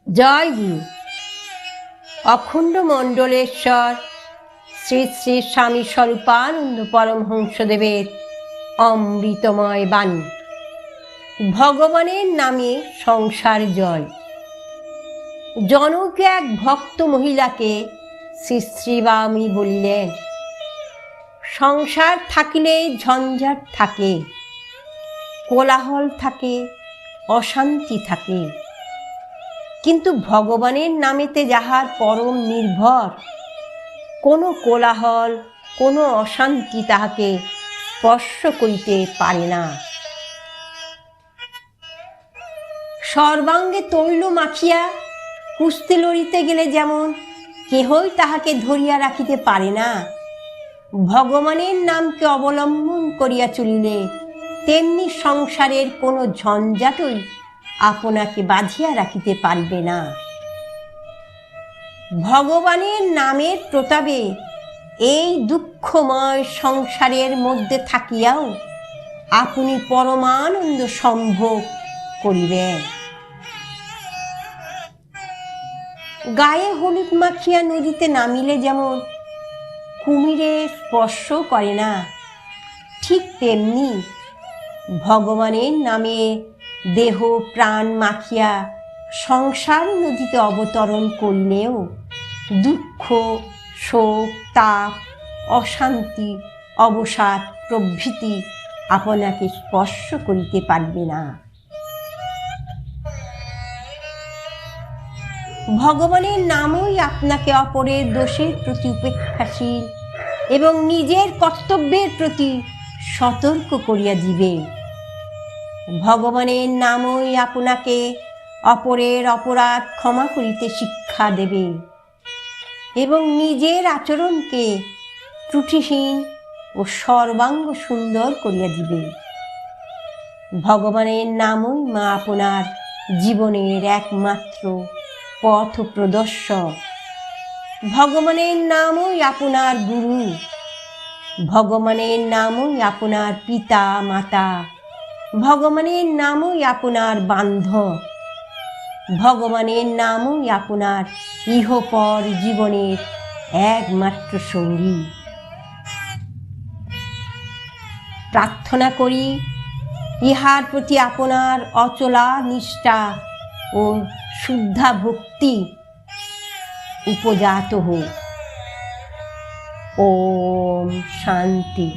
জয় গুরু। অখণ্ড মণ্ডলেশ্বর শ্রী শ্রী স্বামী স্বরূপানন্দ পরমহংসদেবের অমৃতময় বাণী। ভগবানের নামে সংসার জয়। জনক এক ভক্ত মহিলাকে শ্রী শ্রী বামী বলিলেন, সংসার থাকিলে ঝঞ্ঝাট থাকে, কোলাহল থাকে, অশান্তি থাকে, কিন্তু ভগবানের নামেতে যাহার পরম নির্ভর, কোনো কোলাহল কোনো অশান্তি তাহাকে স্পর্শ করিতে পারে না। সর্বাঙ্গে তৈল মাখিয়া কুস্তি লড়িতে গেলে যেমন কেহই তাহাকে ধরিয়া রাখিতে পারে না, ভগবানের নামকে অবলম্বন করিয়া চলিলে তেমনি সংসারের কোনো ঝঞ্ঝাটই আপনাকে বাঁধিয়া রাখিতে পারবে না। ভগবানের নামের প্রতাপে এই দুঃখময় সংসারের মধ্যে থাকিয়াও আপনি পরমানন্দ সম্ভোগ করিবেন। গায়ে হলুদ মাখিয়া নদীতে নামিলে যেমন কুমিরে স্পর্শ করে না, ঠিক তেমনি ভগবানের নামে দেহ প্রাণ মাখিয়া সংসার নদীতে অবতরণ করিলেও দুঃখ, শোক, তাপ, অশান্তি, অবসাদ প্রভৃতি আপনাকে স্পর্শ করিতে পারবে না। ভগবানের নামই আপনাকে অপরের দোষের প্রতি উপেক্ষাশীল এবং নিজের কর্তব্যের প্রতি সতর্ক করিয়া দিবে। ভগবানের নামই আপনাকে অপরের অপরাধ ক্ষমা করিতে শিক্ষা দেবে এবং নিজের আচরণকে ত্রুটিহীন ও সর্বাঙ্গ সুন্দর করিয়া দিবে। ভগবানের নামই মা আপনার জীবনের একমাত্র পথ প্রদর্শক। ভগবানের নামই আপনার গুরু। ভগবানের নামই আপনার পিতা মাতা। ভগবানের নামই আপনার বান্ধব। ভগবানের নামই আপনার ইহপর জীবনের একমাত্র সঙ্গী। প্রার্থনা করি ইহার প্রতি আপনার অচলা নিষ্ঠা ও শুদ্ধা ভক্তি উপজাত হোক। ওম শান্তি।